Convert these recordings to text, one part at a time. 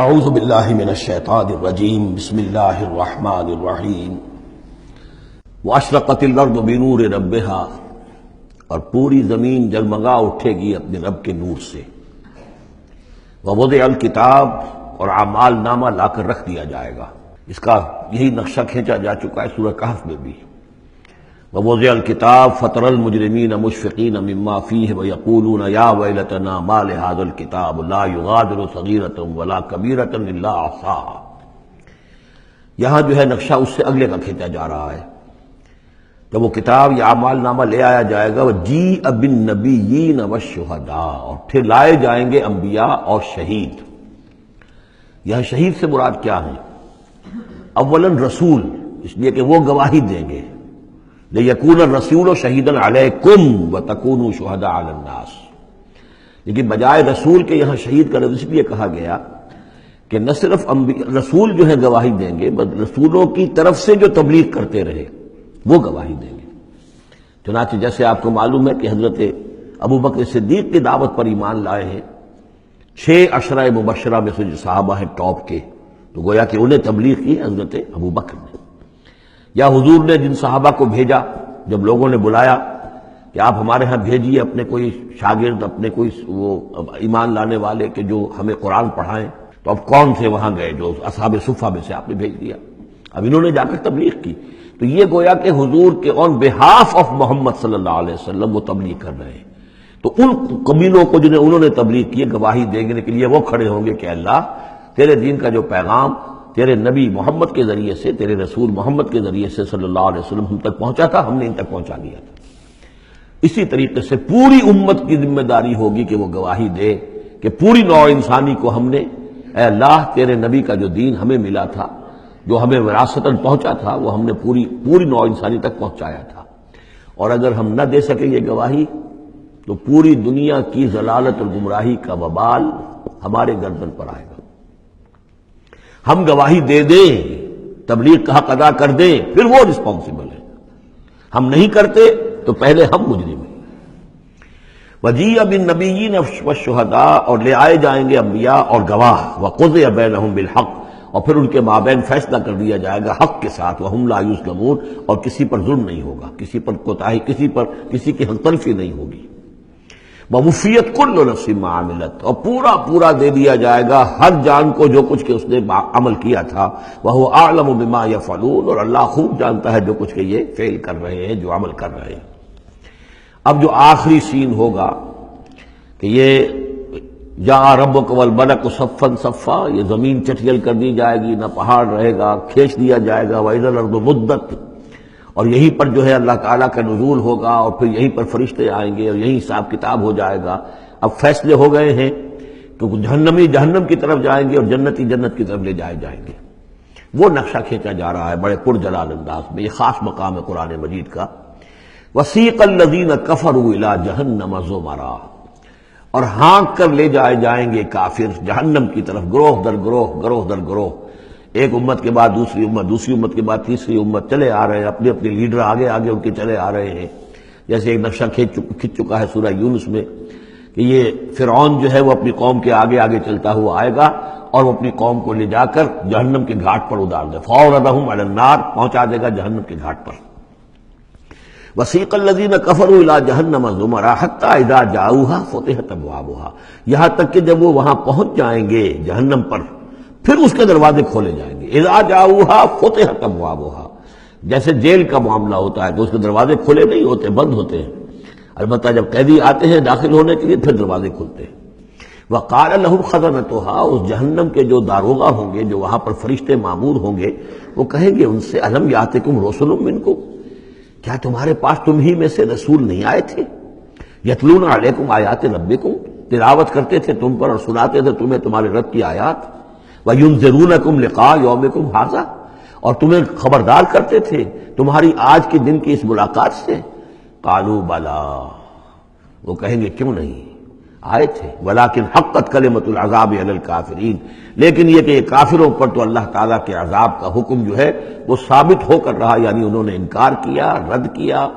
اعوذ باللہ من الشیطان الرجیم بسم اللہ الرحمن الرحیم واشرقت الارض بنور ربها اور پوری زمین جگمگا اٹھے گی اپنے رب کے نور سے. ووضع الکتاب اور اعمال نامہ لا کر رکھ دیا جائے گا. اس کا یہی نقشہ کھینچا جا چکا ہے سورہ کہف میں بھی. ووضع الکتاب فترى المجرمین مشفقین مما فیہ ویقولون یا ویلتنا ما لهذا الکتاب لا یغادر صغیرۃ ولا کبیرۃ الا احصاها. یہاں جو ہے نقشہ اس سے اگلے کا کھینچا جا رہا ہے. جب وہ کتاب یا اعمال نامہ لے آیا جائے گا وجیء بالنبیین والشہداء اور پھر لائے جائیں گے انبیاء اور شہید. یہاں شہید سے مراد کیا ہے؟ اولاً رسول، اس لیے کہ وہ گواہی دیں گے. لِيَكُونَ الرَّسُولُ شَهِيدًا عَلَيْكُمْ وَتَكُونُوا شُهَدَاءَ عَلَى النَّاسِ. لیکن بجائے رسول کے یہاں شہید کا لفظ اس لیے کہا گیا کہ نہ صرف رسول جو ہے گواہی دیں گے بلکہ رسولوں کی طرف سے جو تبلیغ کرتے رہے وہ گواہی دیں گے. چنانچہ جیسے آپ کو معلوم ہے کہ حضرت ابو بکر صدیق کی دعوت پر ایمان لائے ہیں 6 عشرہ مبشرہ میں سے جو صحابہ ہیں ٹاپ کے، تو گویا کہ انہیں تبلیغ کی حضرت ابو بکر نے. یا حضور نے جن صحابہ کو بھیجا، جب لوگوں نے بلایا کہ آپ ہمارے ہاں بھیجیے اپنے کوئی شاگرد، اپنے کوئی وہ ایمان لانے والے کہ جو ہمیں قرآن پڑھائیں، تو اب کون سے وہاں گئے؟ جو اصحاب صفہ میں سے آپ نے بھیج دیا. اب انہوں نے جا کر تبلیغ کی. تو یہ گویا کہ حضور کے آن بہاف آف محمد صلی اللہ علیہ وسلم وہ تبلیغ کر رہے ہیں. تو ان قبیلوں کو جنہیں انہوں نے تبلیغ کی گواہی دینے کے لیے وہ کھڑے ہوں گے کہ اللہ تیرے دین کا جو پیغام تیرے نبی محمد کے ذریعے سے، تیرے رسول محمد کے ذریعے سے صلی اللہ علیہ وسلم ہم تک پہنچا تھا، ہم نے ان تک پہنچا دیا تھا. اسی طریقے سے پوری امت کی ذمہ داری ہوگی کہ وہ گواہی دے کہ پوری نوع انسانی کو ہم نے، اے اللہ تیرے نبی کا جو دین ہمیں ملا تھا، جو ہمیں وراثتاً پہنچا تھا، وہ ہم نے پوری نوع انسانی تک پہنچایا تھا. اور اگر ہم نہ دے سکیں یہ گواہی تو پوری دنیا کی ضلالت اور گمراہی کا وبال ہمارے گردن پر آئے گا. ہم گواہی دے دیں، تبلیغ کا حق ادا کر دیں، پھر وہ رسپانسبل ہے. ہم نہیں کرتے تو پہلے ہم مجرم ہیں. وجیء بالنبیین والشہداء اور لے آئے جائیں گے انبیاء اور گواہ. وقضی بینہم بالحق اور پھر ان کے مابین فیصلہ کر دیا جائے گا حق کے ساتھ. وہم لا یظلمون اور کسی پر ظلم نہیں ہوگا، کسی پر کوتاہی، کسی کی حق تلفی نہیں ہوگی. ووفیت کل نفس ما عملت اور پورا دے دیا جائے گا ہر جان کو جو کچھ کہ اس نے عمل کیا تھا. وہو اعلم بما یفعلون اور اللہ خوب جانتا ہے جو کچھ کہ یہ فعل کر رہے ہیں، جو عمل کر رہے ہیں. اب جو آخری سین ہوگا کہ یہ جاء ربک والملک صفا صفا، یہ زمین چٹیل کر دی جائے گی، نہ پہاڑ رہے گا، کھینچ دیا جائے گا. وَإِذَا الْأَرْضُ مُدَّتْ اور یہیں پر جو ہے اللہ تعالیٰ کا نزول ہوگا اور پھر یہیں پر فرشتے آئیں گے اور یہیں حساب کتاب ہو جائے گا. اب فیصلے ہو گئے ہیں کہ جہنمی جہنم کی طرف جائیں گے اور جنتی جنت کی طرف لے جائے جائیں گے. وہ نقشہ کھینچا جا رہا ہے بڑے پرجلال انداز میں. یہ خاص مقام ہے قرآن مجید کا. وَسِيقَ الَّذِينَ كَفَرُوا إِلَىٰ جَهَنَّمَ زُمَرًا اور ہانک کر لے جائے جائیں گے کافر جہنم کی طرف، گروہ در گروہ. ایک امت کے بعد دوسری امت، دوسری امت کے بعد تیسری امت، چلے آ رہے ہیں اپنے لیڈر آگے ان کے چلے آ رہے ہیں. جیسے ایک نقشہ کھنچ چکا ہے سورہ یونس میں کہ یہ فرعون جو ہے وہ اپنی قوم کے آگے چلتا ہوا آئے گا اور وہ اپنی قوم کو لے جا کر جہنم کے گھاٹ پر اتار دے. فَأَوْرَدَهُمْ عَلَى النَّارِ پہنچا دے گا جہنم کے گھاٹ پر. وَسِيقَ الَّذِينَ كَفَرُوا إِلَىٰ جَهَنَّمَ زُمَرًا حَتَّىٰ إِذَا جَاءُوهَا فُتِحَتْ أَبْوَابُهَا یہاں تک کہ جب وہ وہاں پہنچ جائیں گے جہنم پر پھر اس کے دروازے کھولے جائیں گے. اذا جاؤها فتحت ابوابها جیسے جیل کا معاملہ ہوتا ہے کہ اس کے دروازے کھلے نہیں ہوتے، بند ہوتے ہیں. البتہ جب قیدی آتے ہیں داخل ہونے کے لیے پھر دروازے کھلتے ہیں. وقال لهم خزنتها اس جہنم کے جو داروغہ ہوں گے، جو وہاں پر فرشتے مامور ہوں گے، وہ کہیں گے ان سے الم یاتکم رسل منکم کیا تمہارے پاس تم ہی میں سے رسول نہیں آئے تھے؟ یتلون علیکم آیات ربکم تلاوت کرتے تھے تم پر اور سناتے تھے تمہیں تمہارے رب کی آیات. وَيُنذِرُونَكُمْ لِقَاءَ يَوْمِكُمْ هَٰذَا اور تمہیں خبردار کرتے تھے تمہاری آج کے دن کی اس ملاقات سے. قالوا بَلَىٰ وہ کہیں گے کیوں نہیں آئے تھے. وَلَٰكِنْ حَقَّتْ كَلِمَةُ الْعَذَابِ عَلَى الْكَافِرِينَ لیکن یہ کہ کافروں پر تو اللہ تعالیٰ کے عذاب کا حکم جو ہے وہ ثابت ہو کر رہا، یعنی انہوں نے انکار کیا، رد کیا،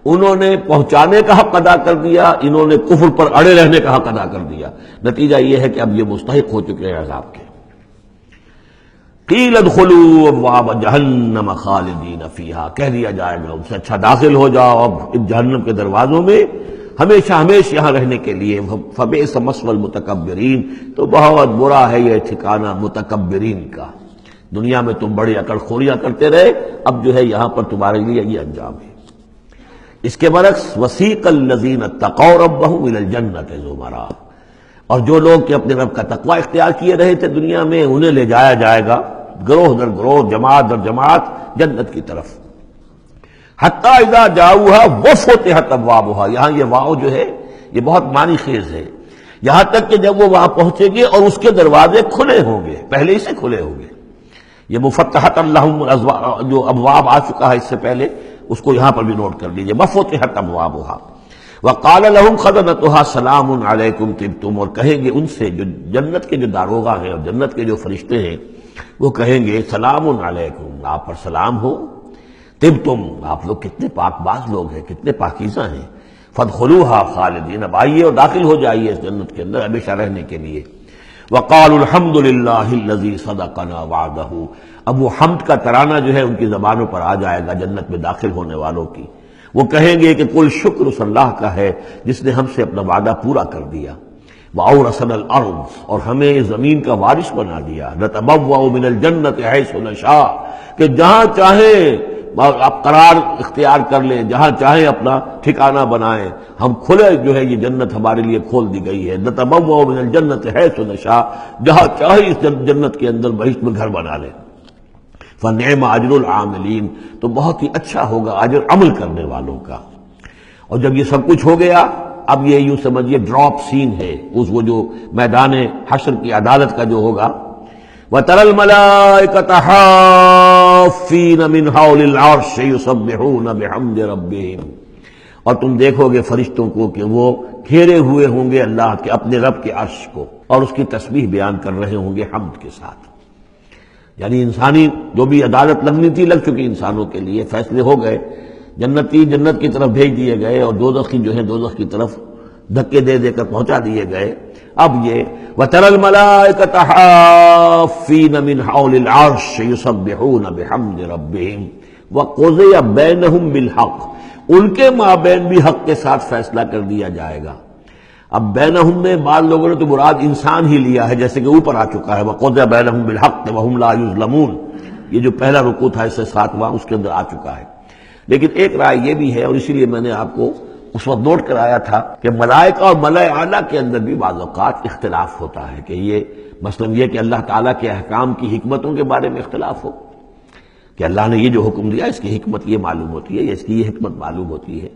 انہوں نے پہنچانے کا حق ادا کر دیا، انہوں نے کفر پر اڑے رہنے کا حق ادا کر دیا. نتیجہ یہ ہے کہ اب یہ مستحق ہو چکے ہیں عذاب کے. قیل ادخلوا ابواب جہنم خالدین فیہا، کہہ دیا جائے گا ان سے اچھا داخل ہو جاؤ اب اس جہنم کے دروازوں میں ہمیشہ ہمیشہ یہاں رہنے کے لیے، فبئس مثوى المتکبرین، تو بہت برا ہے یہ ٹھکانہ متکبرین کا، دنیا میں تم بڑی اکڑ خوریاں کرتے رہے، اب جو ہے یہاں پر تمہارے لیے یہ انجام ہے۔ اس کے برعکس وسیق الذین اتقوا ربهم الى الجنۃ زمرا، اور جو لوگ کہ اپنے رب کا تقوی اختیار کیے رہے تھے دنیا میں، انہیں لے جایا جائے گا گروہ در گروہ، جماعت در جماعت جنت کی طرف۔ حتی اذا جاؤها وفتحت ابوابها، یہاں یہ واو جو ہے یہ بہت معنی خیز ہے، یہاں تک کہ جب وہ وہاں پہنچیں گے اور اس کے دروازے کھلے ہوں گے، پہلے ہی سے کھلے ہوں گے۔ یہ مفتحت اللہم جو ابواب آ چکا ہے اس سے پہلے، اس کو یہاں پر بھی نوٹ کر لیجئے، وفتحت ابوابها وقال لهم خزنتها سلام علیکم طبتم، اور کہیں گے ان سے جو جنت کے جو داروغہ ہیں اور جنت کے جو فرشتے ہیں، وہ کہیں گے سلام علیکم، آپ پر سلام ہو، طبتم، آپ لوگ کتنے پاک باز لوگ ہیں، کتنے پاکیزہ ہیں، فادخلوها خالدین، اب آئیے اور داخل ہو جائیے اس جنت کے اندر ہمیشہ رہنے کے لیے۔ وقالوا الحمد للہ الذی صدقنا وعدہ، اب وہ حمد کا ترانہ جو ہے ان کی زبانوں پر آ جائے گا جنت میں داخل ہونے والوں کی، وہ کہیں گے کہ کل شکر اس اللہ کا ہے جس نے ہم سے اپنا وعدہ پورا کر دیا، وَأَوْرَثَنَا الْأَرْضَ، اور ہمیں زمین کا وارث بنا دیا، نَتَبَوَّأُ مِنَ الْجَنَّةِ حَيْثُ نَشَاءُ، کہ جہاں چاہیں آپ قرار اختیار کر لیں، جہاں چاہیں اپنا ٹھکانہ بنائیں، ہم کھلے جو ہے یہ جنت ہمارے لیے کھول دی گئی ہے، نَتَبَوَّأُ مِنَ الْجَنَّةِ حَيْثُ نَشَاءُ، جہاں چاہیں اس جنت کے اندر بہشت میں گھر بنا لیں۔ فَنِعْمَ أَجْرُ الْعَامِلِينَ، تو بہت ہی اچھا ہوگا اجر عمل کرنے والوں کا۔ اور جب یہ سب کچھ ہو گیا، اب یہ یوں سمجھیے ڈراپ سین ہے، وہ جو میدان حشر کی عدالت کا جو ہوگا، وَتَرَى الْمَلَائِكَةَ حَافِّينَ مِنْ حَوْلِ الْعَرْشِ يُسَبِّحُونَ بِحَمْدِ رَبِّهِمْ، اور تم دیکھو گے فرشتوں کو کہ وہ گھیرے ہوئے ہوں گے اللہ کے اپنے رب کے عرش کو، اور اس کی تسبیح بیان کر رہے ہوں گے حمد کے ساتھ۔ یعنی انسانی جو بھی عدالت لگنی تھی لگ چکی، انسانوں کے لیے فیصلے ہو گئے، جنتی جنت کی طرف بھیج دیے گئے اور دوزخی جو ہے دوزخ کی طرف دھکے دے دے کر پہنچا دیے گئے۔ اب یہ وَتَرَى الْمَلَائِكَةَ حَافِّينَ مِنْ حَوْلِ الْعَرْشِ يُسَبِّحُونَ بِحَمْدِ رَبِّهِمْ وَقُضِيَ بَيْنَهُمْ بِالْحَقِّ، ان کے مابین بھی حق کے ساتھ فیصلہ کر دیا جائے گا۔ اب بینہم میں بعض لوگوں نے تو مراد انسان ہی لیا ہے، جیسے کہ اوپر آ چکا ہے وَقُضِيَ بَيْنَهُمْ بِالْحَقِّ وَهُمْ لَا يُظْلَمُونَ، یہ جو پہلا رکوع تھا اس سے 7واں اس کے اندر آ چکا ہے۔ لیکن ایک رائے یہ بھی ہے، اور اسی لیے میں نے آپ کو اس وقت نوٹ کرایا تھا کہ ملائکہ اور ملائے اعلیٰ کے اندر بھی بعض اوقات اختلاف ہوتا ہے، کہ یہ مثلا یہ کہ اللہ تعالیٰ کے احکام کی حکمتوں کے بارے میں اختلاف ہو، کہ اللہ نے یہ جو حکم دیا اس کی حکمت یہ معلوم ہوتی ہے یا اس کی یہ حکمت معلوم ہوتی ہے،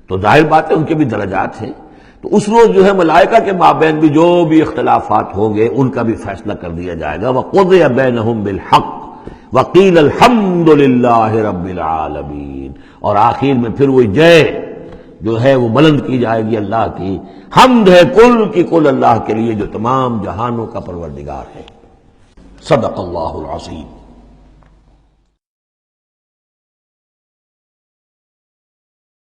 تو ظاہر بات ہے ان کے بھی درجات ہیں، تو اس روز جو ہے ملائکہ کے مابین بھی جو بھی اختلافات ہوں گے ان کا بھی فیصلہ کر دیا جائے گا۔ وَقُضِيَ بَيْنَهُمْ بِالْحَقِّ وَقِيلَ الْحَمْدُ لِلَّهِ رَبِّ الْعَالَمِينَ، اور آخر میں پھر وہی جے جو ہے وہ بلند کی جائے گی اللہ کی، حمد ہے کل کی کل اللہ کے لیے جو تمام جہانوں کا پروردگار ہے۔ صدق اللہ العظیم۔